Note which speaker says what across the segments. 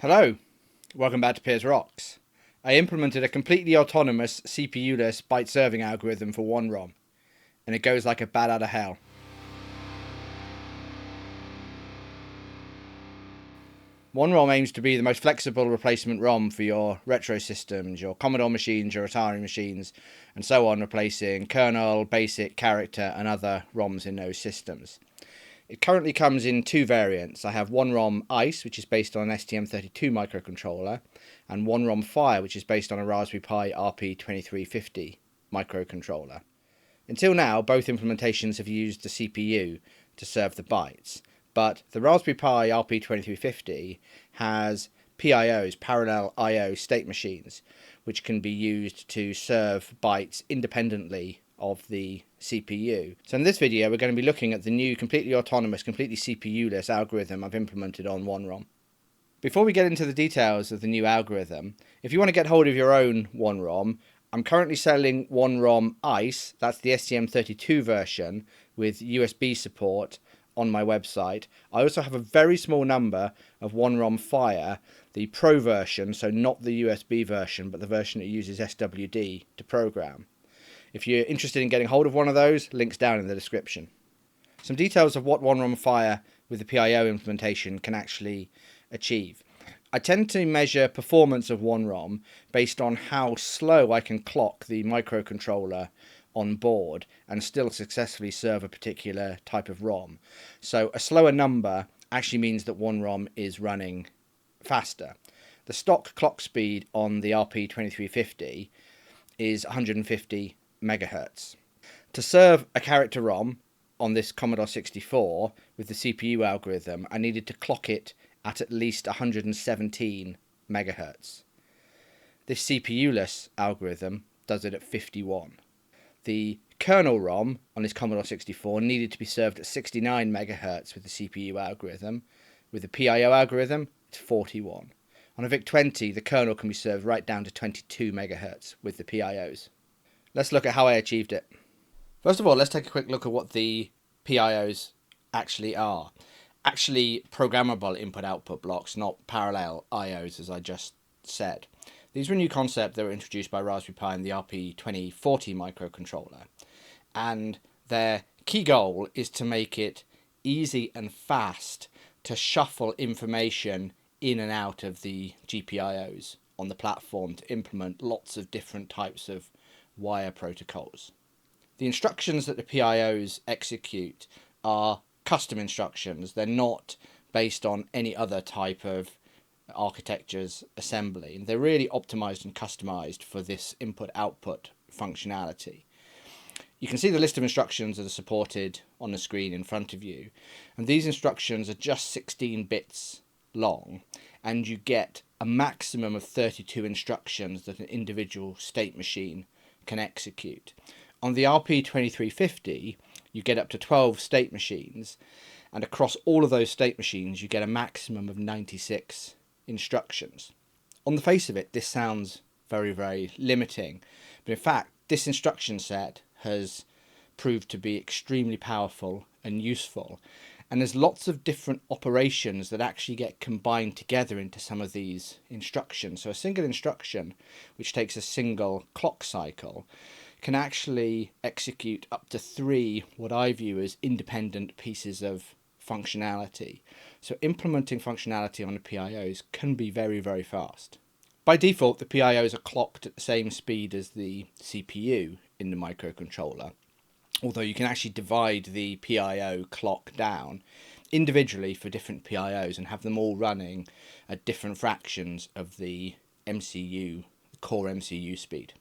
Speaker 1: Hello, welcome back to PIOs Rocks. I implemented a completely autonomous CPU-less byte serving algorithm for One ROM, and it goes like a bat out of hell. One ROM aims to be the most flexible replacement ROM for your retro systems, your Commodore machines, your Atari machines, and so on, replacing kernel, basic, character, and other ROMs in those systems. It currently comes in two variants. I have One ROM ICE, which is based on an STM32 microcontroller, and One ROM Fire, which is based on a Raspberry Pi RP2350 microcontroller. Until now, both implementations have used the CPU to serve the bytes, but the Raspberry Pi RP2350 has PIOs, parallel I/O state machines, which can be used to serve bytes independently of the CPU. So in this video we're going to be looking at the new completely autonomous, completely CPU-less algorithm I've implemented on One ROM. Before we get into the details of the new algorithm, if you want to get hold of your own One ROM, I'm currently selling One ROM ICE, that's the STM32 version with USB support, on my website. I also have a very small number of One ROM Fire, the Pro version, so not the USB version, but the version that uses SWD to program. If you're interested in getting hold of one of those, links down in the description. Some details of what One ROM Fire with the PIO implementation can actually achieve. I tend to measure performance of One ROM based on how slow I can clock the microcontroller on board and still successfully serve a particular type of ROM. So a slower number actually means that One ROM is running faster. The stock clock speed on the RP2350 is 150 megahertz. To serve a character ROM on this Commodore 64 with the CPU algorithm, I needed to clock it at least 117 megahertz. This CPU-less algorithm does it at 51. The kernel ROM on this Commodore 64 needed to be served at 69 megahertz with the CPU algorithm. With the PIO algorithm, it's 41. On a VIC-20, the kernel can be served right down to 22 megahertz with the PIOs. Let's look at how I achieved it. First of all, let's take a quick look at what the PIOs actually are. Actually programmable input-output blocks, not parallel IOs as I just said. These were a new concept that were introduced by Raspberry Pi and the RP2040 microcontroller. And their key goal is to make it easy and fast to shuffle information in and out of the GPIOs on the platform to implement lots of different types of wire protocols. The instructions that the PIOs execute are custom instructions. They're not based on any other type of architecture's assembly, and they're really optimized and customized for this input-output functionality. You can see the list of instructions that are supported on the screen in front of you, and these instructions are just 16 bits long, and you get a maximum of 32 instructions that an individual state machine can execute. On the RP2350 you get up to 12 state machines, and across all of those state machines you get a maximum of 96 instructions. On the face of it, this sounds very, very limiting, but in fact this instruction set has proved to be extremely powerful and useful, and there's lots of different operations that actually get combined together into some of these instructions. So a single instruction, which takes a single clock cycle, can actually execute up to 3 what I view as independent pieces of functionality. So implementing functionality on the PIOs can be very, very fast. By default, the PIOs are clocked at the same speed as the CPU in the microcontroller, although you can actually divide the PIO clock down individually for different PIOs and have them all running at different fractions of the MCU, core MCU speed.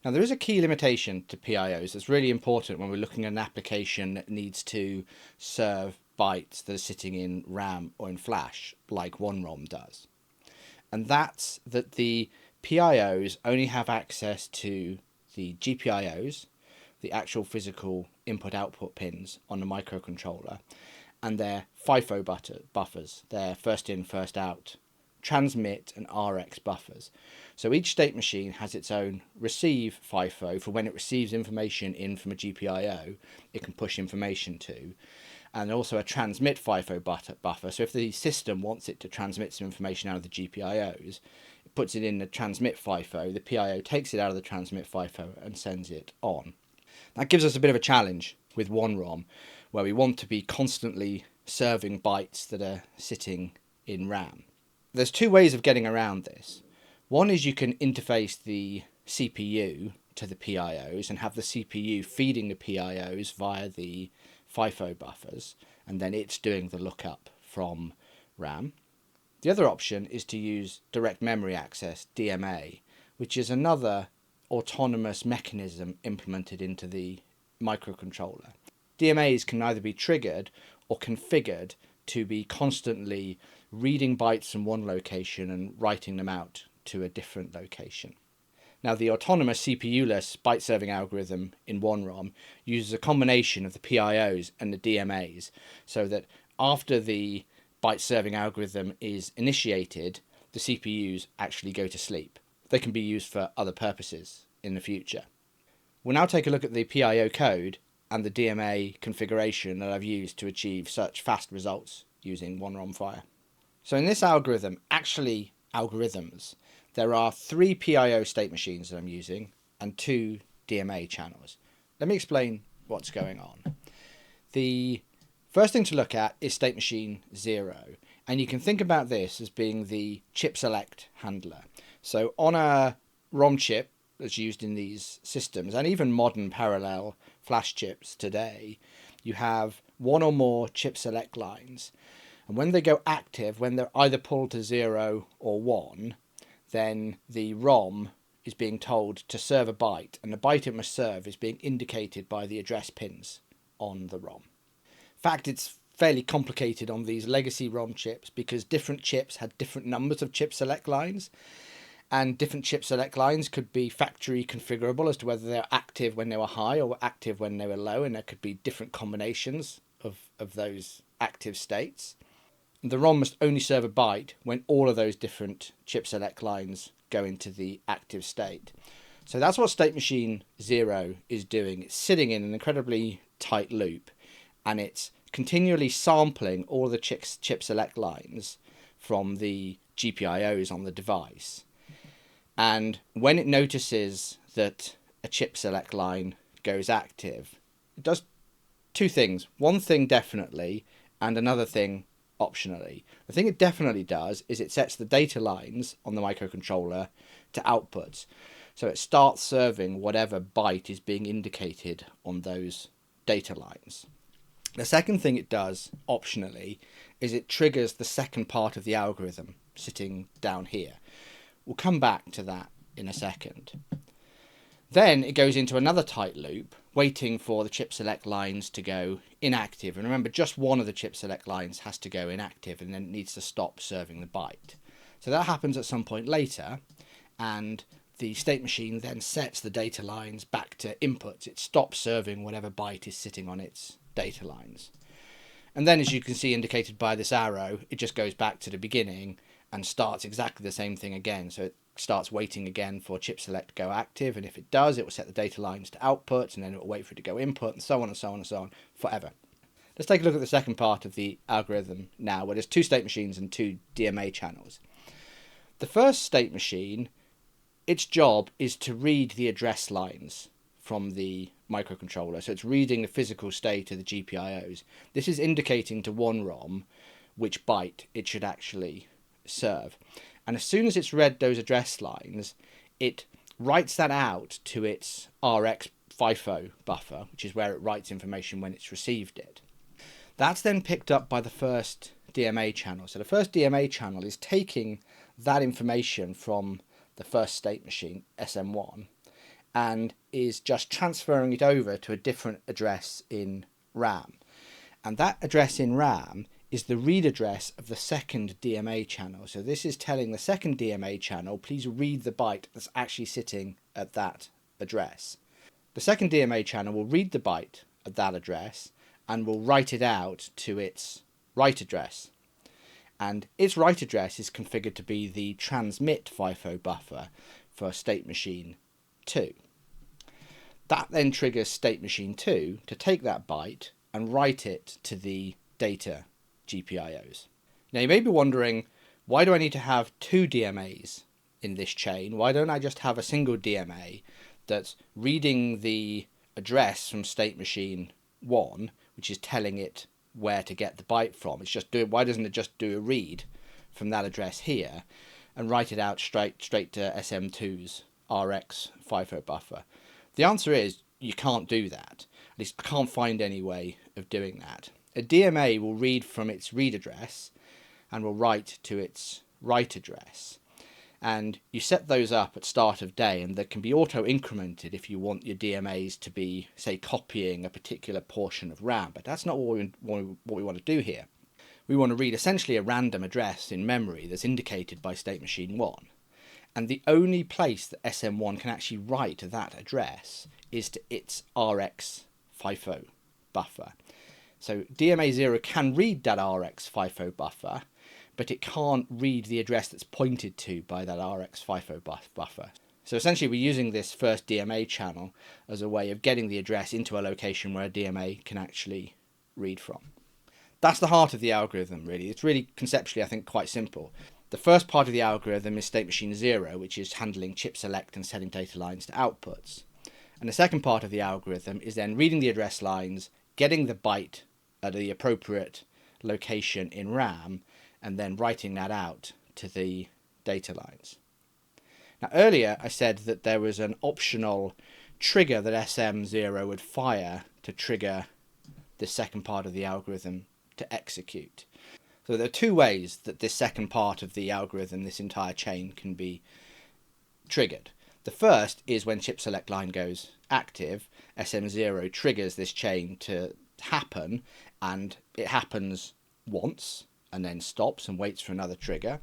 Speaker 1: Now there is a key limitation to PIOs that's really important when we're looking at an application that needs to serve bytes that are sitting in RAM or in flash like One ROM does. And that's that the PIOs only have access to the GPIOs, the actual physical input-output pins on the microcontroller, and their FIFO buffers, their first in, first out, transmit and RX buffers. So each state machine has its own receive FIFO for when it receives information in from a GPIO, it can push information to, and also a transmit FIFO buffer. So if the system wants it to transmit some information out of the GPIOs, it puts it in the transmit FIFO, the PIO takes it out of the transmit FIFO and sends it on. That gives us a bit of a challenge with one ROM, where we want to be constantly serving bytes that are sitting in RAM. There's two ways of getting around this. One is you can interface the CPU to the PIOs and have the CPU feeding the PIOs via the FIFO buffers, and then it's doing the lookup from RAM. The other option is to use direct memory access, DMA, which is another autonomous mechanism implemented into the microcontroller. DMAs can either be triggered or configured to be constantly reading bytes from one location and writing them out to a different location. Now, the autonomous CPU-less byte serving algorithm in one ROM uses a combination of the PIOs and the DMAs, so that after the byte serving algorithm is initiated, the CPUs actually go to sleep. They can be used for other purposes in the future. We'll now take a look at the PIO code and the DMA configuration that I've used to achieve such fast results using One ROM Fire. So in this algorithm, algorithms, there are 3 PIO state machines that I'm using and 2 DMA channels. Let me explain what's going on. The first thing to look at is state machine 0, and you can think about this as being the chip select handler. So on a ROM chip that's used in these systems, and even modern parallel flash chips today, you have one or more chip select lines. And when they go active, when they're either pulled to 0 or 1, then the ROM is being told to serve a byte, and the byte it must serve is being indicated by the address pins on the ROM. In fact, it's fairly complicated on these legacy ROM chips because different chips had different numbers of chip select lines, and different chip select lines could be factory configurable as to whether they're active when they were high or active when they were low, and there could be different combinations of those active states. The ROM must only serve a byte when all of those different chip select lines go into the active state. So that's what state machine 0 is doing. It's sitting in an incredibly tight loop, and it's continually sampling all the chip select lines from the GPIOs on the device. And when it notices that a chip select line goes active, it does 2 things. One thing definitely, and another thing optionally. The thing it definitely does is it sets the data lines on the microcontroller to outputs. So it starts serving whatever byte is being indicated on those data lines. The second thing it does optionally is it triggers the second part of the algorithm sitting down here. We'll come back to that in a second. Then it goes into another tight loop, waiting for the chip select lines to go inactive. And remember, just one of the chip select lines has to go inactive, and then it needs to stop serving the byte. So that happens at some point later, and the state machine then sets the data lines back to inputs. It stops serving whatever byte is sitting on its data lines. And then, as you can see indicated by this arrow, it just goes back to the beginning and starts exactly the same thing again. So it starts waiting again for chip select to go active, and if it does, it will set the data lines to output, and then it will wait for it to go input, and so on and so on and so on forever. Let's take a look at the second part of the algorithm now, where there's 2 state machines and 2 DMA channels. The first state machine, its job is to read the address lines from the microcontroller. So it's reading the physical state of the GPIOs. This is indicating to one ROM which byte it should actually serve. And as soon as it's read those address lines, it writes that out to its RX FIFO buffer, which is where it writes information when it's received it. That's then picked up by the first DMA channel. So the first DMA channel is taking that information from the first state machine, SM1, and is just transferring it over to a different address in RAM. And that address in RAM is the read address of the second DMA channel. So this is telling the second DMA channel, please read the byte that's actually sitting at that address. The second DMA channel will read the byte at that address and will write it out to its write address. And its write address is configured to be the transmit FIFO buffer for state machine 2. That then triggers state machine 2 to take that byte and write it to the data GPIOs. Now you may be wondering, why do I need to have two DMAs in this chain? Why don't I just have a single DMA that's reading the address from state machine 1, which is telling it where to get the byte from? Why doesn't it just do a read from that address here and write it out straight to SM2's RX FIFO buffer? The answer is you can't do that. At least I can't find any way of doing that. A DMA will read from its read address and will write to its write address. And you set those up at start of day, and they can be auto-incremented if you want your DMAs to be, say, copying a particular portion of RAM. But that's not what we want to do here. We want to read essentially a random address in memory that's indicated by state machine 1. And the only place that SM1 can actually write that address is to its RX FIFO buffer. So DMA 0 can read that RX FIFO buffer, but it can't read the address that's pointed to by that RX FIFO buffer. So essentially we're using this first DMA channel as a way of getting the address into a location where a DMA can actually read from. That's the heart of the algorithm, really. It's really conceptually, I think, quite simple. The first part of the algorithm is state machine 0, which is handling chip select and setting data lines to outputs. And the second part of the algorithm is then reading the address lines, getting the byte at the appropriate location in RAM, and then writing that out to the data lines. Now earlier I said that there was an optional trigger that SM0 would fire to trigger the second part of the algorithm to execute. So there are two ways that this second part of the algorithm, this entire chain, can be triggered. The first is when chip select line goes active, SM0 triggers this chain to happen, and it happens once and then stops and waits for another trigger.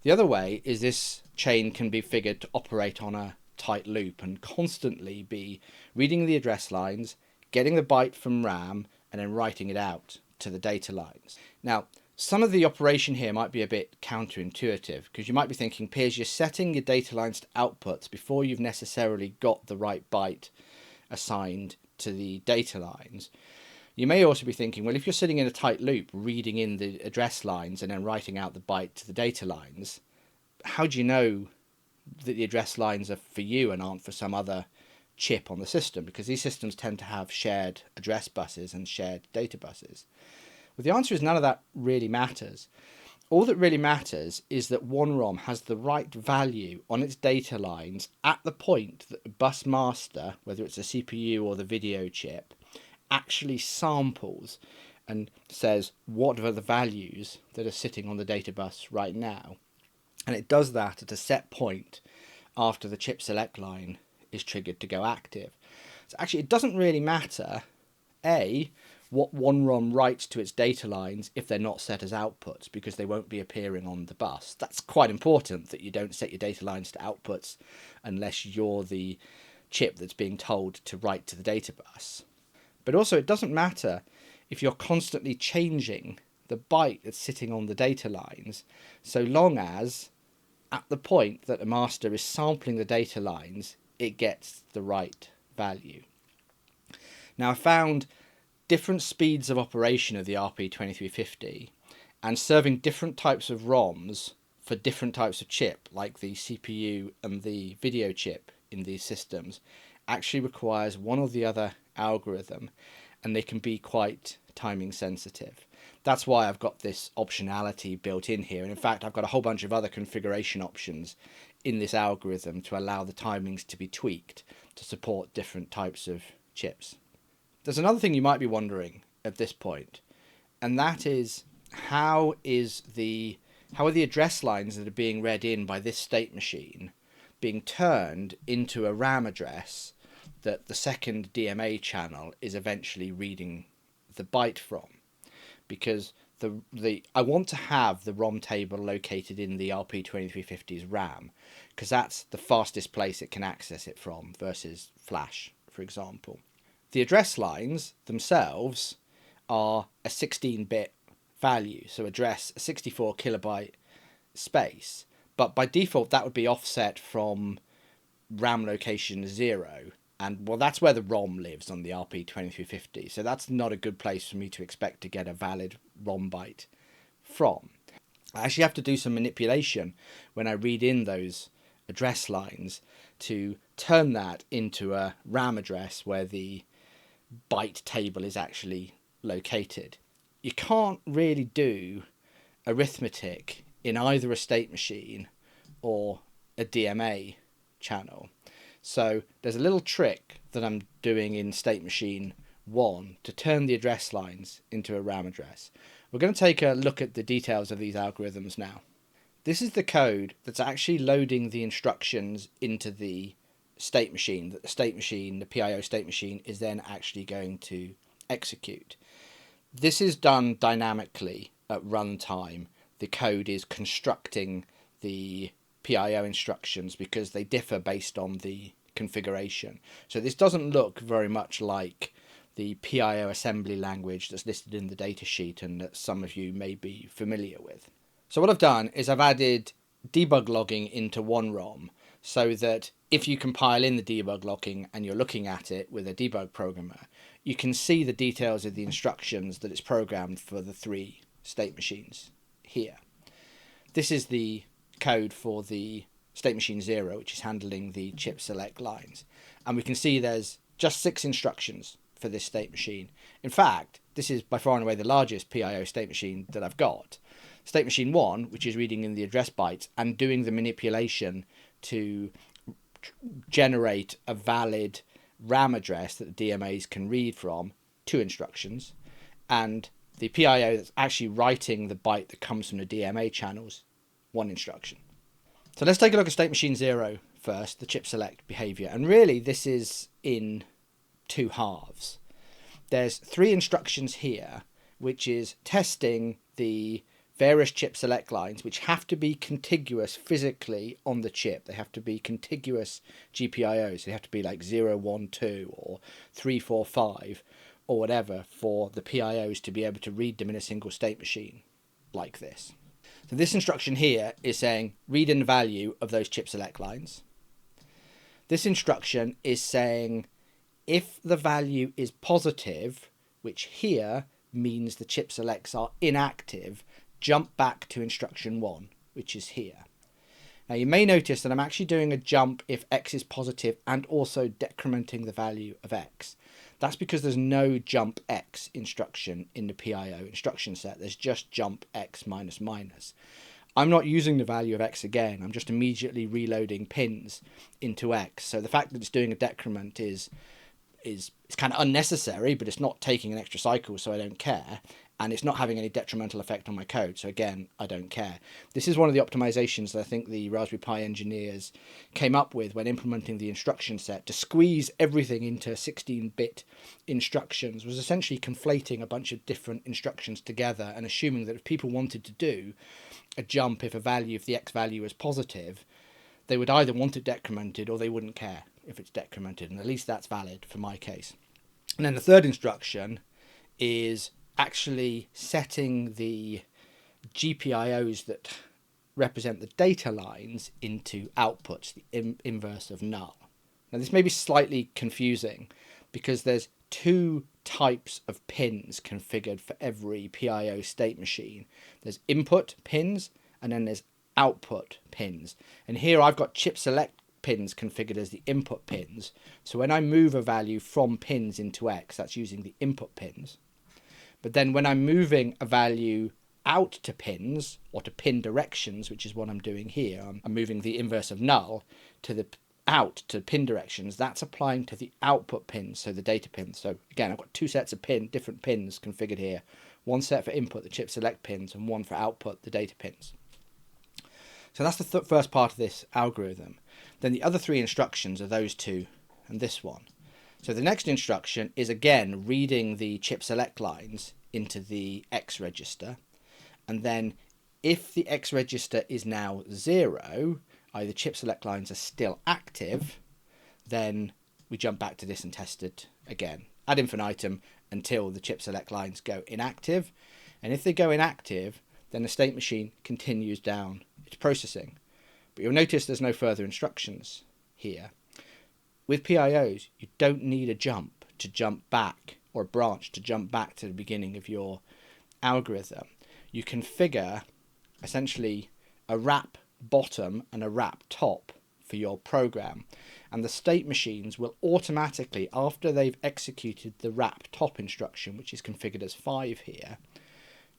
Speaker 1: The other way is this chain can be figured to operate on a tight loop and constantly be reading the address lines, getting the byte from RAM, and then writing it out to the data lines. Now, some of the operation here might be a bit counterintuitive, because you might be thinking, Piers, you're setting your data lines to outputs before you've necessarily got the right byte assigned to the data lines. You may also be thinking, well, if you're sitting in a tight loop, reading in the address lines and then writing out the byte to the data lines, how do you know that the address lines are for you and aren't for some other chip on the system? Because these systems tend to have shared address buses and shared data buses. Well, the answer is none of that really matters. All that really matters is that One ROM has the right value on its data lines at the point that the bus master, whether it's a CPU or the video chip, actually samples and says what are the values that are sitting on the data bus right now. And it does that at a set point after the chip select line is triggered to go active. So actually it doesn't really matter, A, what One ROM writes to its data lines if they're not set as outputs, because they won't be appearing on the bus. That's quite important, that you don't set your data lines to outputs unless you're the chip that's being told to write to the data bus. But also it doesn't matter if you're constantly changing the byte that's sitting on the data lines, so long as at the point that the master is sampling the data lines, it gets the right value. Now I found different speeds of operation of the RP2350 and serving different types of ROMs for different types of chip, like the CPU and the video chip in these systems, actually requires one or the other algorithm, and they can be quite timing sensitive. That's why I've got this optionality built in here, and in fact I've got a whole bunch of other configuration options in this algorithm to allow the timings to be tweaked to support different types of chips. There's another thing you might be wondering at this point, and that is how are the address lines that are being read in by this state machine being turned into a RAM address that the second DMA channel is eventually reading the byte from? Because I want to have the ROM table located in the RP2350's RAM, because that's the fastest place it can access it from versus flash, for example. The address lines themselves are a 16-bit value, so address a 64 kilobyte space, but by default that would be offset from RAM location 0, And well, that's where the ROM lives on the RP2350. So that's not a good place for me to expect to get a valid ROM byte from. I actually have to do some manipulation when I read in those address lines to turn that into a RAM address where the byte table is actually located. You can't really do arithmetic in either a state machine or a DMA channel. So there's a little trick that I'm doing in state machine 1 to turn the address lines into a RAM address. We're going to take a look at the details of these algorithms now. This is the code that's actually loading the instructions into the state machine, that the state machine, the PIO state machine, is then actually going to execute. This is done dynamically at runtime. The code is constructing the PIO instructions because they differ based on the configuration. So this doesn't look very much like the PIO assembly language that's listed in the datasheet and that some of you may be familiar with. So what I've done is I've added debug logging into One ROM so that if you compile in the debug logging and you're looking at it with a debug programmer, you can see the details of the instructions that it's programmed for the 3 state machines here. This is the code for the state machine 0, which is handling the chip select lines. And we can see there's just 6 instructions for this state machine. In fact, this is by far and away the largest PIO state machine that I've got. State machine 1, which is reading in the address bytes and doing the manipulation to generate a valid RAM address that the DMAs can read from, 2 instructions. And the PIO that's actually writing the byte that comes from the DMA channels, 1 instruction. So let's take a look at state machine 0 first, the chip select behavior. And really this is in 2 halves. There's 3 instructions here, which is testing the various chip select lines, which have to be contiguous physically on the chip. They have to be contiguous GPIOs. They have to be like 0, 1, 2 or 3, 4, 5 or whatever for the PIOs to be able to read them in a single state machine like this. So this instruction here is saying read in the value of those chip select lines. This instruction is saying if the value is positive, which here means the chip selects are inactive, jump back to instruction 1, which is here. Now you may notice that I'm actually doing a jump if x is positive and also decrementing the value of x. That's because there's no jump x instruction in the PIO instruction set. There's just jump x minus minus. I'm not using the value of x again. I'm just immediately reloading pins into x. So the fact that it's doing a decrement is kind of unnecessary, but it's not taking an extra cycle, so I don't care. And it's not having any detrimental effect on my code. So again, I don't care. This is one of the optimizations that I think the Raspberry Pi engineers came up with when implementing the instruction set. To squeeze everything into 16-bit instructions was essentially conflating a bunch of different instructions together and assuming that if people wanted to do a jump if the x value is positive, they would either want it decremented or they wouldn't care if it's decremented. And at least that's valid for my case. And then the third instruction is actually setting the GPIOs that represent the data lines into outputs, the inverse of null. Now this may be slightly confusing because there's 2 types of pins configured for every PIO state machine. There's input pins and then there's output pins. And here I've got chip select pins configured as the input pins. So when I move a value from pins into X, that's using the input pins. But then when I'm moving a value out to pins or to pin directions, which is what I'm doing here, I'm moving the inverse of null to the out to pin directions, that's applying to the output pins, so the data pins. So again, I've got 2 sets of different pins configured here. 1 set for input, the chip select pins, and 1 for output, the data pins. So that's the first part of this algorithm. Then the other 3 instructions are those 2 and this one. So the next instruction is again reading the chip select lines into the X register. And then if the X register is now 0, i.e. the chip select lines are still active, then we jump back to this and test it again ad infinitum until the chip select lines go inactive. And if they go inactive, then the state machine continues down its processing. But you'll notice there's no further instructions here. with PIOs, you don't need a jump to jump back, or a branch to jump back to the beginning of your algorithm. You configure essentially a wrap bottom and a wrap top for your program, and the state machines will automatically, after they've executed the wrap top instruction, which is configured as 5 here,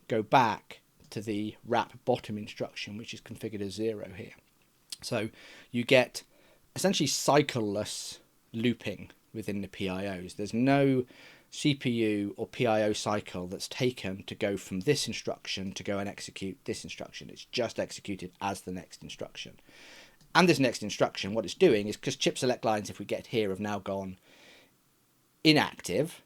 Speaker 1: go back to the wrap bottom instruction, which is configured as 0 here. So you get essentially cycleless looping within the PIOs. There's no CPU or PIO cycle that's taken to go from this instruction to go and execute this instruction. It's just executed as the next instruction. And this next instruction, what it's doing is, because chip select lines, if we get here, have now gone inactive,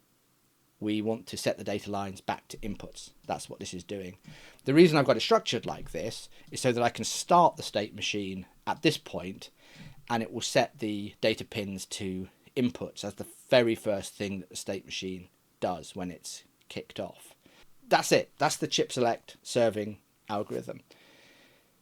Speaker 1: we want to set the data lines back to inputs. That's what this is doing. The reason I've got it structured like this is so that I can start the state machine at this point, and it will set the data pins to inputs as the very first thing that the state machine does when it's kicked off. That's it. That's the chip select serving algorithm.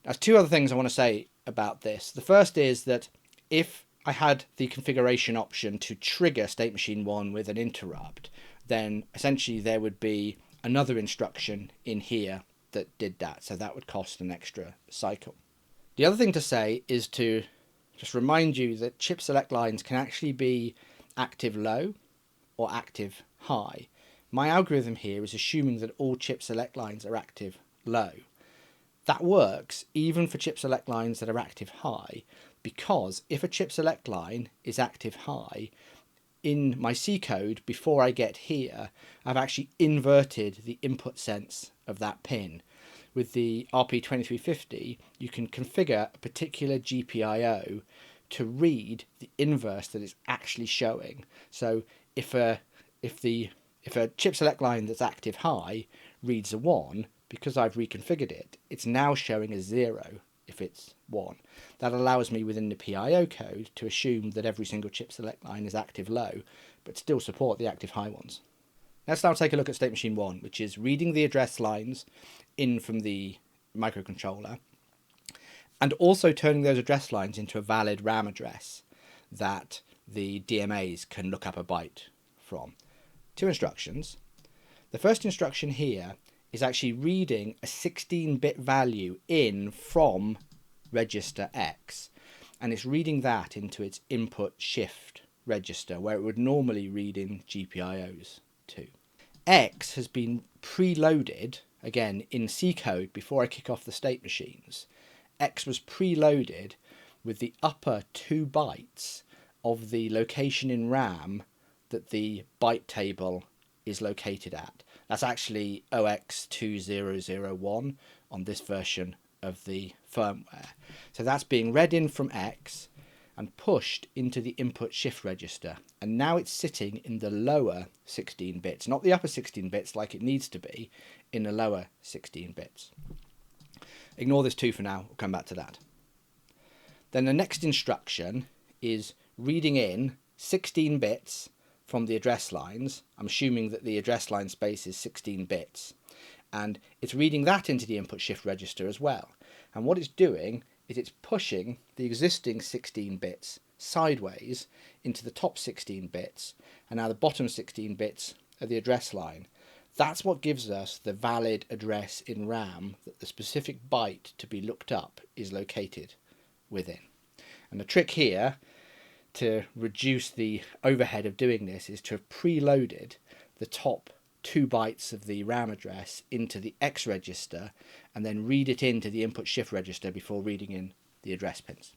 Speaker 1: There's two other things I want to say about this. The first is that if I had the configuration option to trigger state machine 1 with an interrupt, then essentially there would be another instruction in here that did that. So that would cost an extra cycle. The other thing to say is to just remind you that chip select lines can actually be active low or active high. My algorithm here is assuming that all chip select lines are active low. That works even for chip select lines that are active high, because if a chip select line is active high, in my C code, before I get here, I've actually inverted the input sense of that pin. With the RP2350, you can configure a particular GPIO to read the inverse that it's actually showing. So if a chip select line that's active high reads a 1, because I've reconfigured it, it's now showing a 0 if it's 1. That allows me within the PIO code to assume that every single chip select line is active low, but still support the active high ones. Let's now take a look at state machine 1, which is reading the address lines in from the microcontroller, and also turning those address lines into a valid RAM address that the DMAs can look up a byte from. Two instructions. The first instruction here is actually reading a 16-bit value in from register X, and it's reading that into its input shift register, where it would normally read in GPIOs too. X has been preloaded, again in C code before I kick off the state machines. X was preloaded with the upper 2 bytes of the location in RAM that the byte table is located at. That's actually OX2001 on this version of the firmware. So that's being read in from X and pushed into the input shift register, and now it's sitting in the lower 16 bits, not the upper 16 bits like it needs to be, in the lower 16 bits. Ignore this 2 for now, we'll come back to that. Then the next instruction is reading in 16 bits from the address lines. I'm assuming that the address line space is 16 bits, and it's reading that into the input shift register as well. And what it's doing is it's pushing the existing 16 bits sideways into the top 16 bits, and now the bottom 16 bits are the address line. That's what gives us the valid address in RAM that the specific byte to be looked up is located within. And the trick here to reduce the overhead of doing this is to have preloaded the top 2 bytes of the RAM address into the X register and then read it into the input shift register before reading in the address pins.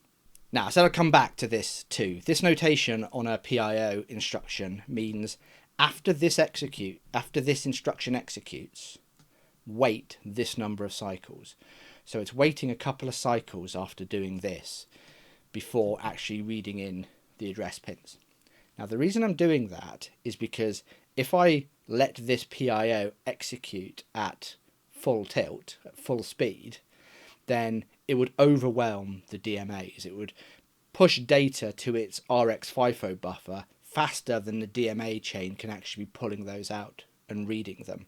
Speaker 1: Now, I said I'll come back to this too. This notation on a PIO instruction means after this instruction executes, wait this number of cycles. So it's waiting a couple of cycles after doing this before actually reading in the address pins. Now, the reason I'm doing that is because if I let this PIO execute at full tilt, at full speed, then it would overwhelm the DMAs. It would push data to its RX FIFO buffer faster than the DMA chain can actually be pulling those out and reading them.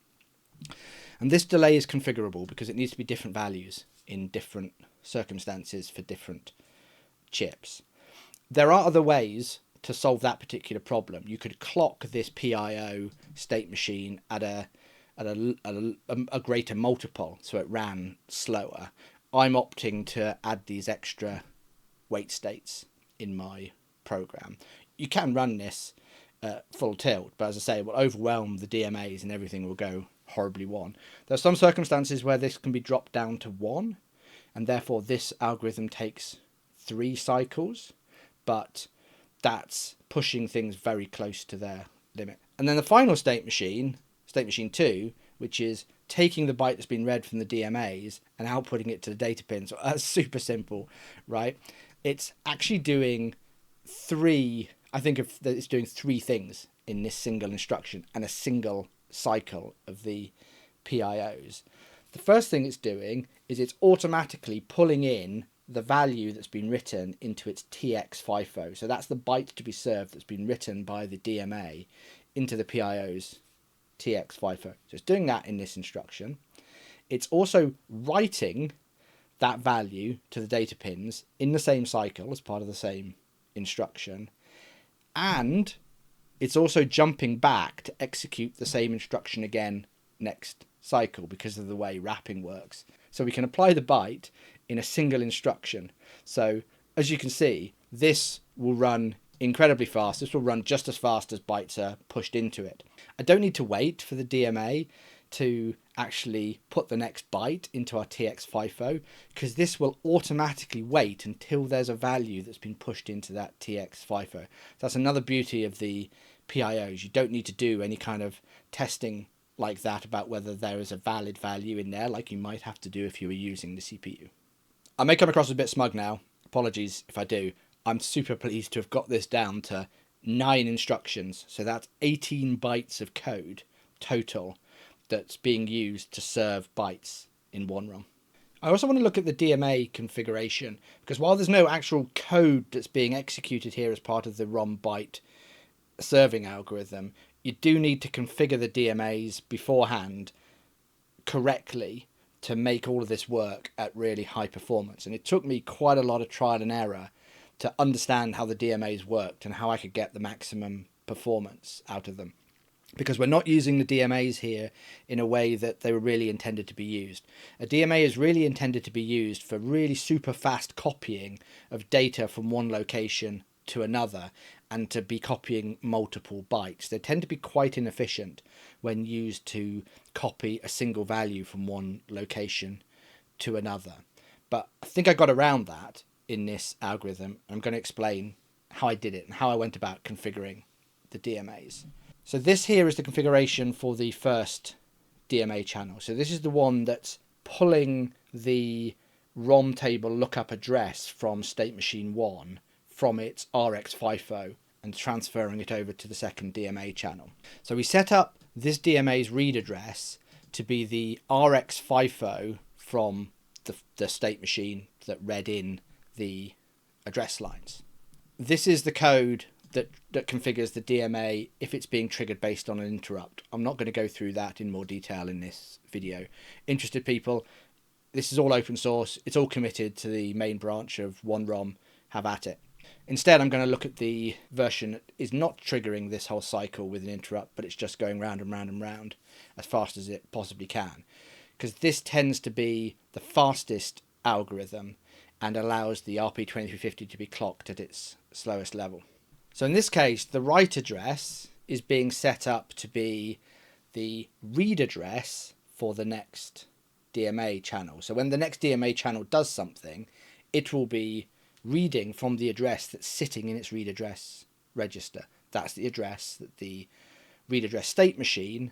Speaker 1: And this delay is configurable because it needs to be different values in different circumstances for different chips. There are other ways to solve that particular problem, you could clock this PIO state machine at a greater multiple, so it ran slower. I'm opting to add these extra wait states in my program. You can run this full tilt, but as I say, it will overwhelm the DMAs and everything will go horribly wrong. There are some circumstances where this can be dropped down to 1, and therefore this algorithm takes 3 cycles, but that's pushing things very close to their limit. And then the final state machine 2, which is taking the byte that's been read from the DMAs and outputting it to the data pins. So that's super simple, right? It's actually doing 3, I think it's doing 3 things in this single instruction and a single cycle of the PIOs. The first thing it's doing is it's automatically pulling in the value that's been written into its TX FIFO. So that's the byte to be served that's been written by the DMA into the PIO's TX FIFO. So it's doing that in this instruction. It's also writing that value to the data pins in the same cycle as part of the same instruction. And it's also jumping back to execute the same instruction again next cycle because of the way wrapping works. So we can apply the byte in a single instruction. So as you can see, this will run incredibly fast. This will run just as fast as bytes are pushed into it. I don't need to wait for the DMA to actually put the next byte into our TX FIFO, because this will automatically wait until there's a value that's been pushed into that TX FIFO. That's another beauty of the PIOs. You don't need to do any kind of testing like that about whether there is a valid value in there like you might have to do if you were using the CPU. I may come across a bit smug now. Apologies if I do. I'm super pleased to have got this down to 9 instructions. So that's 18 bytes of code total that's being used to serve bytes in One ROM. I also want to look at the DMA configuration, because while there's no actual code that's being executed here as part of the ROM byte serving algorithm, you do need to configure the DMAs beforehand correctly to make all of this work at really high performance. And it took me quite a lot of trial and error to understand how the DMAs worked and how I could get the maximum performance out of them. Because we're not using the DMAs here in a way that they were really intended to be used. A DMA is really intended to be used for really super fast copying of data from one location to another and to be copying multiple bytes. They tend to be quite inefficient when used to copy a single value from one location to another. But I think I got around that in this algorithm. I'm going to explain how I did it and how I went about configuring the DMAs. So this here is the configuration for the first DMA channel. So this is the one that's pulling the ROM table lookup address from state machine 1 from its RX FIFO and transferring it over to the second DMA channel. So we set up this DMA's read address to be the RX FIFO from the state machine that read in the address lines. This is the code that configures the DMA if it's being triggered based on an interrupt. I'm not going to go through that in more detail in this video. Interested people, this is all open source. It's all committed to the main branch of One ROM. Have at it. Instead, I'm going to look at the version that is not triggering this whole cycle with an interrupt, but it's just going round and round and round as fast as it possibly can. Because this tends to be the fastest algorithm and allows the RP2350 to be clocked at its slowest level. So in this case, the write address is being set up to be the read address for the next DMA channel. So when the next DMA channel does something, it will be reading from the address that's sitting in its read address register. That's the address that the read address state machine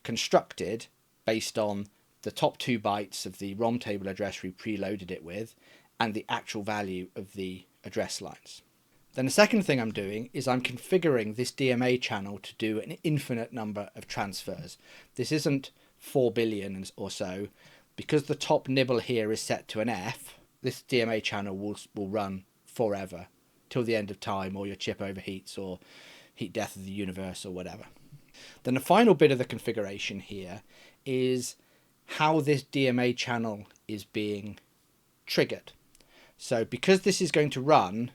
Speaker 1: constructed based on the top 2 bytes of the ROM table address we preloaded it with and the actual value of the address lines. Then the second thing I'm doing is I'm configuring this DMA channel to do an infinite number of transfers. This isn't 4 billion or so. Because the top nibble here is set to an F, this DMA channel will run forever till the end of time, or your chip overheats or heat death of the universe or whatever. Then the final bit of the configuration here is how this DMA channel is being triggered. So because this is going to run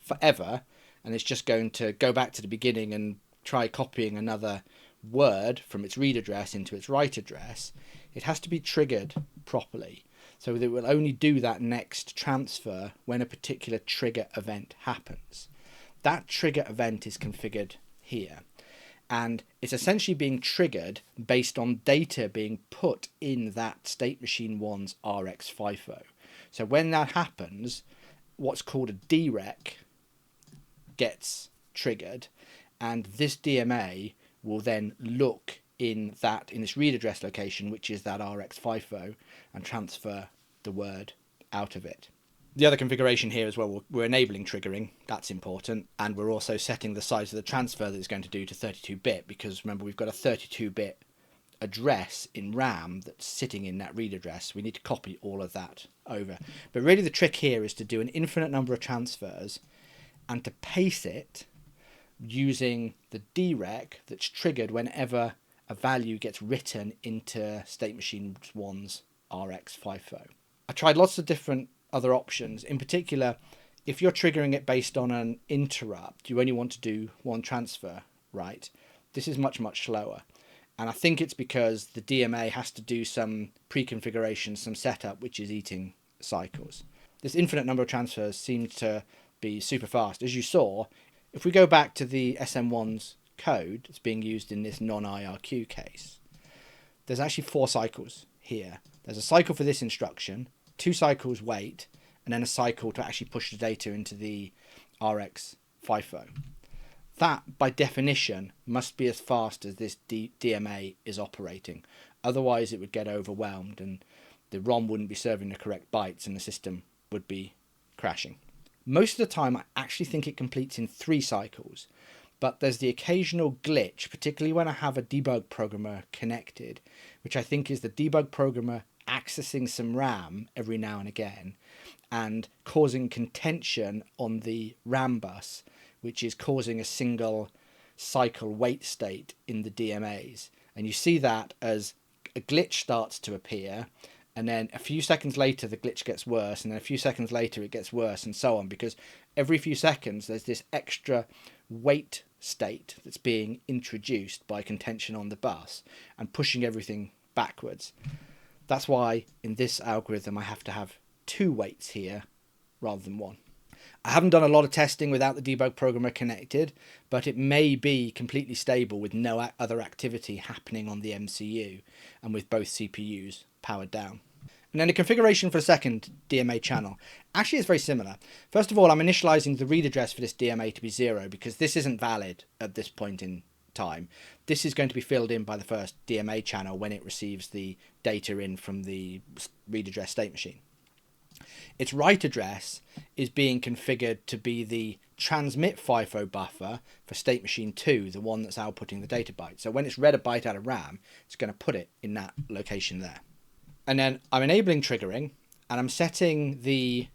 Speaker 1: forever and it's just going to go back to the beginning and try copying another word from its read address into its write address, it has to be triggered properly. So that it will only do that next transfer when a particular trigger event happens. That trigger event is configured here. And it's essentially being triggered based on data being put in that state machine 1's RX FIFO. So when that happens, what's called a DREC gets triggered, and this DMA will then look in its read address location, which is that RX FIFO, and transfer the word out of it. The other configuration here as well, we're enabling triggering, that's important, and we're also setting the size of the transfer that it's going to do to 32-bit, because remember we've got a 32-bit address in RAM that's sitting in that read address. We need to copy all of that over. But really the trick here is to do an infinite number of transfers and to pace it using the DREC that's triggered whenever a value gets written into state machine 1's RX FIFO. I tried lots of different other options. In particular, if you're triggering it based on an interrupt, you only want to do one transfer, right? This is much, much slower. And I think it's because the DMA has to do some pre-configuration, some setup, which is eating cycles. This infinite number of transfers seems to be super fast. As you saw, if we go back to the SM1's code that's being used in this non-IRQ case, there's actually 4 cycles here. There's a cycle for this instruction, 2 cycles wait, and then a cycle to actually push the data into the RX FIFO. That, by definition, must be as fast as this DMA is operating. Otherwise, it would get overwhelmed and the ROM wouldn't be serving the correct bytes and the system would be crashing. Most of the time, I actually think it completes in 3 cycles, but there's the occasional glitch, particularly when I have a debug programmer connected, which I think is the debug programmer accessing some RAM every now and again and causing contention on the RAM bus, which is causing a single cycle wait state in the DMAs. And you see that as a glitch starts to appear, and then a few seconds later the glitch gets worse, and then a few seconds later it gets worse, and so on, because every few seconds there's this extra wait state that's being introduced by contention on the bus and pushing everything backwards. That's why in this algorithm I have to have 2 waits here rather than 1. I haven't done a lot of testing without the debug programmer connected, but it may be completely stable with no other activity happening on the MCU and with both CPUs powered down. And then the configuration for the second DMA channel actually is very similar. First of all, I'm initializing the read address for this DMA to be 0 because this isn't valid at this point in time. This is going to be filled in by the first DMA channel when it receives the data in from the read address state machine. Its write address is being configured to be the transmit FIFO buffer for state machine 2, the one that's outputting the data byte. So when it's read a byte out of RAM, it's going to put it in that location there. And then I'm enabling triggering, and I'm setting the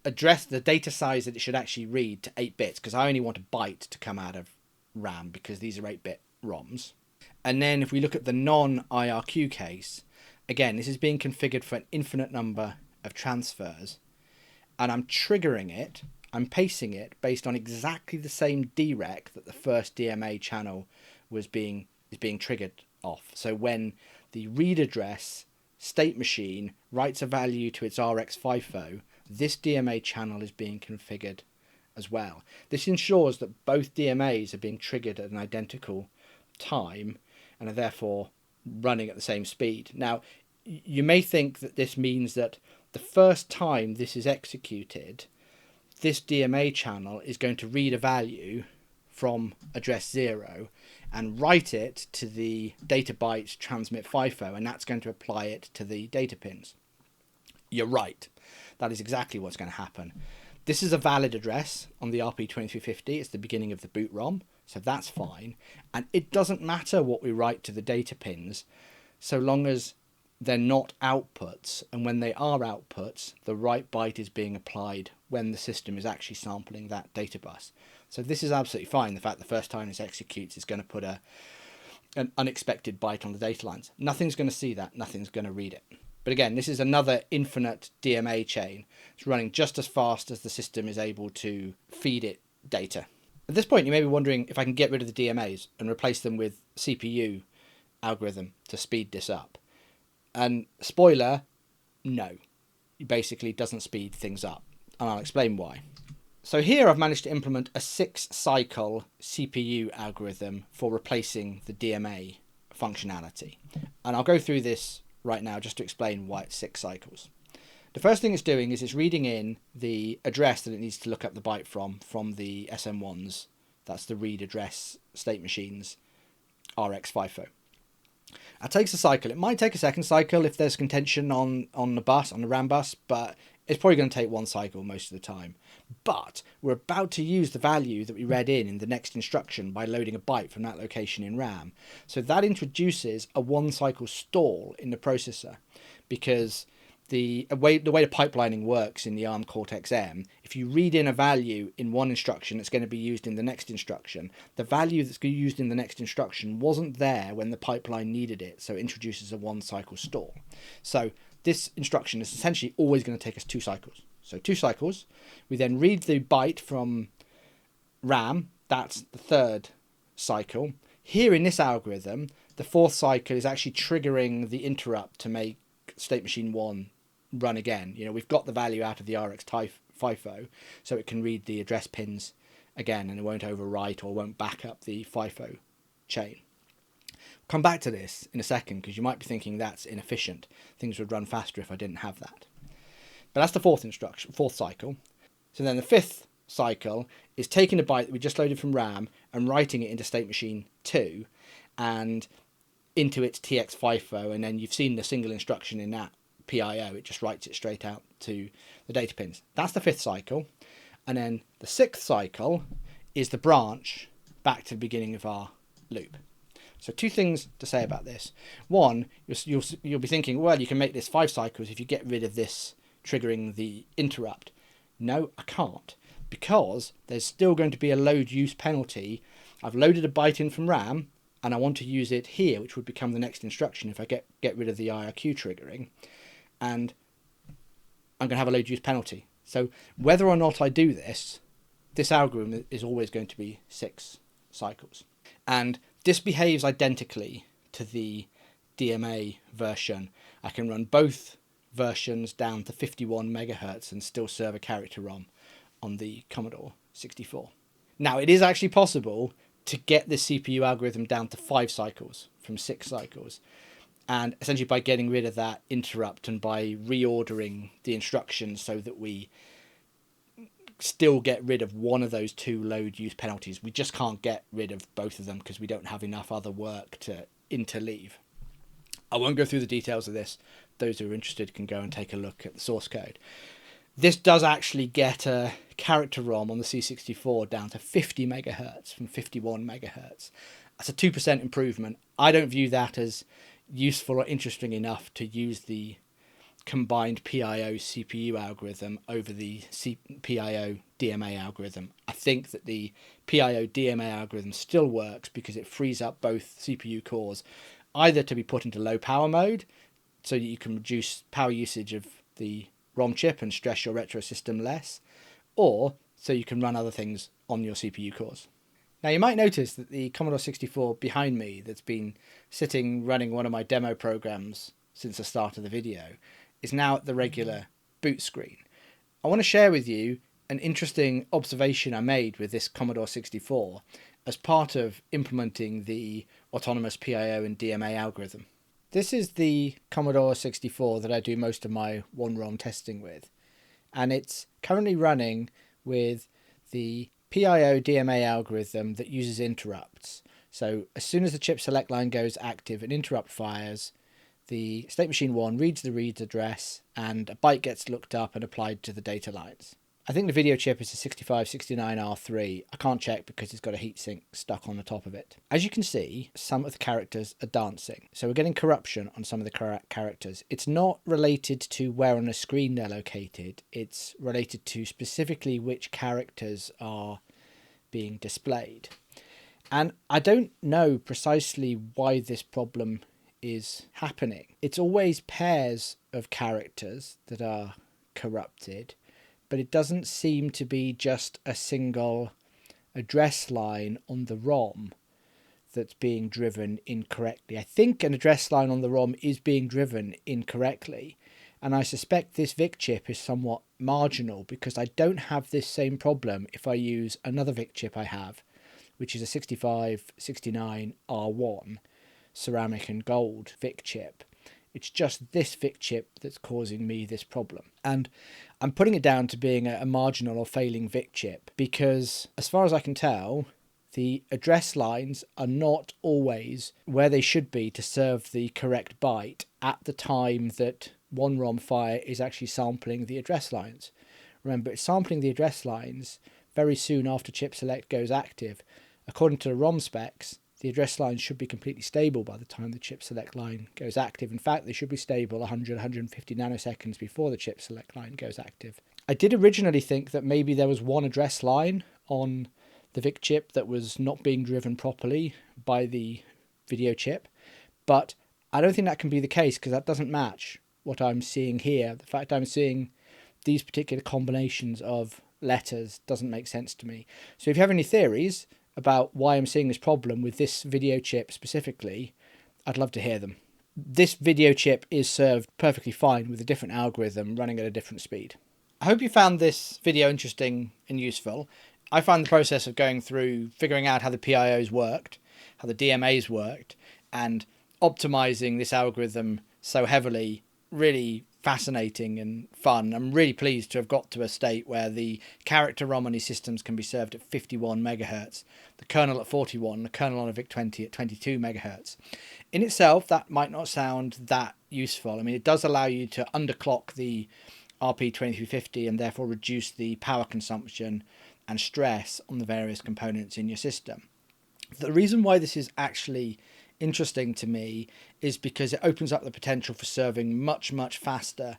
Speaker 1: address, the data size that it should actually read to 8 bits, because I only want a byte to come out of RAM because these are 8-bit ROMs. And then if we look at the non-IRQ case, again, this is being configured for an infinite number of transfers, and I'm triggering it, I'm pacing it based on exactly the same DREC that the first DMA channel is being triggered off. So when the read address state machine writes a value to its RX FIFO, this DMA channel is being configured as well. This ensures that both DMAs are being triggered at an identical time and are therefore running at the same speed. Now, you may think that this means that the first time this is executed, this DMA channel is going to read a value from address 0 and write it to the data bytes transmit FIFO, and that's going to apply it to the data pins. You're right. That is exactly what's going to happen. This is a valid address on the RP2350. It's the beginning of the boot ROM, so that's fine. And it doesn't matter what we write to the data pins, so long as they're not outputs, and when they are outputs, the right byte is being applied when the system is actually sampling that data bus. So this is absolutely fine. The fact the first time this executes is going to put an unexpected byte on the data lines. Nothing's going to see that, nothing's going to read it. But again, this is another infinite DMA chain. It's running just as fast as the system is able to feed it data. At this point, you may be wondering if I can get rid of the DMAs and replace them with CPU algorithm to speed this up. And spoiler, no. It basically doesn't speed things up. And I'll explain why. So here I've managed to implement a 6-cycle CPU algorithm for replacing the DMA functionality. And I'll go through this right now just to explain why it's 6 cycles. The first thing it's doing is it's reading in the address that it needs to look up the byte from the SM1s. That's the read address state machines RX FIFO. That takes a cycle. It might take a second cycle if there's contention on the bus, on the RAM bus, but it's probably going to take 1 cycle most of the time. But we're about to use the value that we read in the next instruction by loading a byte from that location in RAM. So that introduces a 1 cycle stall in the processor, because the way the pipelining works in the ARM Cortex-M, if you read in a value in one instruction, it's going to be used in the next instruction. The value that's used in the next instruction wasn't there when the pipeline needed it, so it introduces a 1 cycle stall. So this instruction is essentially always going to take us 2 cycles. So 2 cycles. We then read the byte from RAM. That's the 3rd cycle. Here in this algorithm, the 4th cycle is actually triggering the interrupt to make state machine 1 run again. You know, we've got the value out of the RX FIFO, so it can read the address pins again, and it won't overwrite or won't back up the FIFO chain. We'll come back to this in a second, because you might be thinking that's inefficient. Things would run faster if I didn't have that. But that's the 4th cycle. So then the 5th cycle is taking a byte that we just loaded from RAM and writing it into state machine 2 and into its TX FIFO, and then you've seen the single instruction in that PIO, it just writes it straight out to the data pins. That's the 5th cycle. And then the 6th cycle is the branch back to the beginning of our loop. So 2 things to say about this. One, you'll be thinking, well, you can make this 5 cycles if you get rid of this triggering the interrupt. No, I can't, because there's still going to be a load use penalty. I've loaded a byte in from RAM and I want to use it here, which would become the next instruction if I get rid of the IRQ triggering, and I'm going to have a load use penalty. So whether or not I do this, this algorithm is always going to be 6 cycles. And this behaves identically to the DMA version. I can run both versions down to 51 megahertz and still serve a character ROM on the Commodore 64. Now, it is actually possible to get this CPU algorithm down to 5 cycles from 6 cycles. And essentially by getting rid of that interrupt and by reordering the instructions so that we still get rid of one of those 2 load use penalties. We just can't get rid of both of them because we don't have enough other work to interleave. I won't go through the details of this. Those who are interested can go and take a look at the source code. This does actually get a character ROM on the C64 down to 50 megahertz from 51 megahertz. That's a 2% improvement. I don't view that as useful or interesting enough to use the combined PIO CPU algorithm over the PIO DMA algorithm. I think that the PIO DMA algorithm still works because it frees up both CPU cores, either to be put into low power mode so that you can reduce power usage of the ROM chip and stress your retro system less, or so you can run other things on your CPU cores. Now, you might notice that the Commodore 64 behind me, that's been sitting running one of my demo programs since the start of the video, is now at the regular boot screen. I want to share with you an interesting observation I made with this Commodore 64 as part of implementing the autonomous PIO and DMA algorithm. This is the Commodore 64 that I do most of my One ROM testing with, and it's currently running with the PIO DMA algorithm that uses interrupts. So as soon as the chip select line goes active, an interrupt fires, the state machine 1 reads the read address, and a byte gets looked up and applied to the data lines. I think the video chip is a 6569R3. I can't check because it's got a heatsink stuck on the top of it. As you can see, some of the characters are dancing. So we're getting corruption on some of the characters. It's not related to where on the screen they're located. It's related to specifically which characters are being displayed. And I don't know precisely why this problem is happening. It's always pairs of characters that are corrupted, but it doesn't seem to be just a single
Speaker 2: address line on the ROM that's being driven incorrectly. I think an address line on the ROM is being driven incorrectly, and I suspect this VIC chip is somewhat marginal because I don't have this same problem if I use another VIC chip I have, which is a 6569R1 ceramic and gold VIC chip. It's just this VIC chip that's causing me this problem. And I'm putting it down to being a marginal or failing VIC chip because, as far as I can tell, the address lines are not always where they should be to serve the correct byte at the time that One ROM Fire is actually sampling the address lines. Remember, it's sampling the address lines very soon after chip select goes active. According to the ROM specs, the address lines should be completely stable by the time the chip select line goes active. In fact, they should be stable 100-150 nanoseconds before the chip select line goes active. I did originally think that maybe there was one address line on the VIC chip that was not being driven properly by the video chip, but I don't think that can be the case because that doesn't match what I'm seeing here. The fact I'm seeing these particular combinations of letters doesn't make sense to me. So if you have any theories about why I'm seeing this problem with this video chip specifically, I'd love to hear them. This video chip is served perfectly fine with a different algorithm running at a different speed. I hope you found this video interesting and useful. I found the process of going through figuring out how the PIOs worked, how the DMAs worked, and optimizing this algorithm so heavily really fascinating and fun. I'm really pleased to have got to a state where the character ROM on these systems can be served at 51 megahertz, the kernel at 41, the kernel on a VIC-20 at 22 megahertz. In itself, that might not sound that useful. I mean, it does allow you to underclock the RP2350 and therefore reduce the power consumption and stress on the various components in your system. The reason why this is actually interesting to me is because it opens up the potential for serving much faster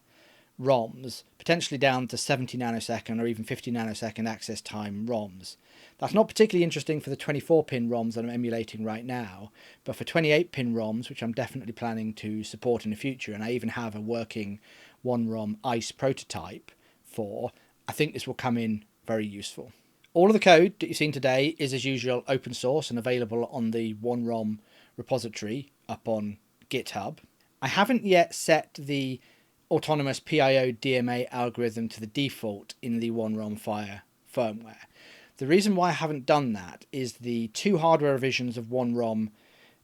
Speaker 2: ROMs, potentially down to 70 nanosecond or even 50 nanosecond access time ROMs. That's not particularly interesting for the 24-pin ROMs that I'm emulating right now, but for 28-pin ROMs, which I'm definitely planning to support in the future, and I even have a working One ROM ICE prototype for, I think this will come in very useful. All of the code that you've seen today is, as usual, open source and available on the One ROM repository up on GitHub. I haven't yet set the autonomous PIO+DMA algorithm to the default in the One ROM Fire firmware. The reason why I haven't done that is the two hardware revisions of One ROM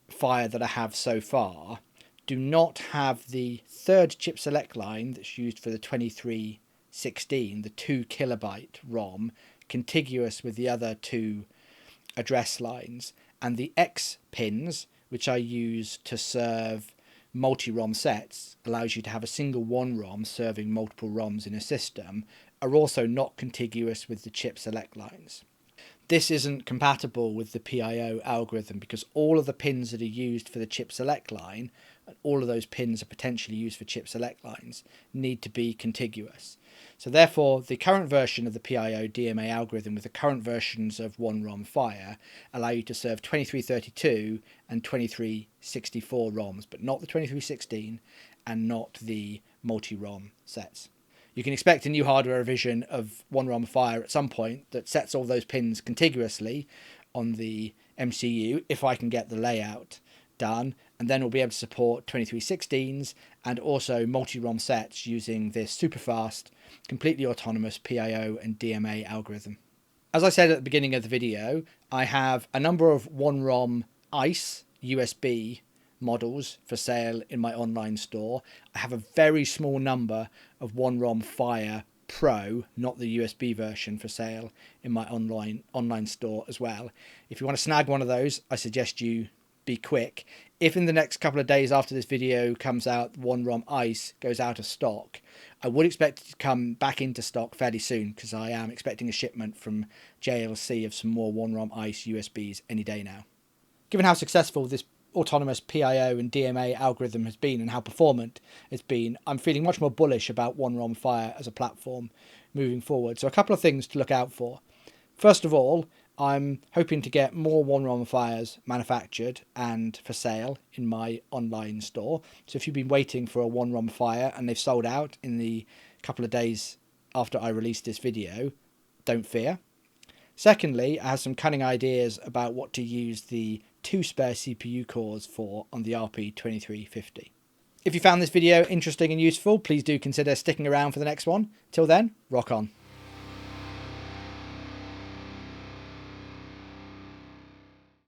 Speaker 2: Fire that I have so far do not have the third chip select line that's used for the 2316, the 2 kilobyte ROM, contiguous with the other two address lines, and the X pins, which I use to serve multi-ROM sets, allows you to have a single one ROM serving multiple ROMs in a system, are also not contiguous with the chip select lines. This isn't compatible with the PIO algorithm because all of the pins that are used for the chip select line, and all of those pins are potentially used for chip select lines, need to be contiguous. So therefore, the current version of the PIO+DMA algorithm with the current versions of One ROM Fire allow you to serve 2332 and 2364 ROMs, but not the 2316 and not the multi-ROM sets. You can expect a new hardware revision of One ROM Fire at some point that sets all those pins contiguously on the MCU, if I can get the layout done, and then we'll be able to support 2316s and also multi-ROM sets using this super fast, completely autonomous PIO and DMA algorithm. As I said at the beginning of the video, I have a number of One ROM ICE USB models for sale in my online store. I have a very small number of One ROM Fire Pro, not the USB version, for sale in my online store as well. If you want to snag one of those, I suggest you be quick. If in the next couple of days after this video comes out, One ROM ICE goes out of stock, I would expect it to come back into stock fairly soon because I am expecting a shipment from JLC of some more One ROM ICE USBs any day now. Given how successful this autonomous PIO and DMA algorithm has been and how performant it's been, I'm feeling much more bullish about One ROM Fire as a platform moving forward. So a couple of things to look out for. First of all, I'm hoping to get more One ROM Fires manufactured and for sale in my online store. So if you've been waiting for a One ROM Fire and they've sold out in the couple of days after I released this video, don't fear. Secondly, I have some cunning ideas about what to use the 2 spare CPU cores for on the RP2350. If you found this video interesting and useful, please do consider sticking around for the next one. Till then, rock on.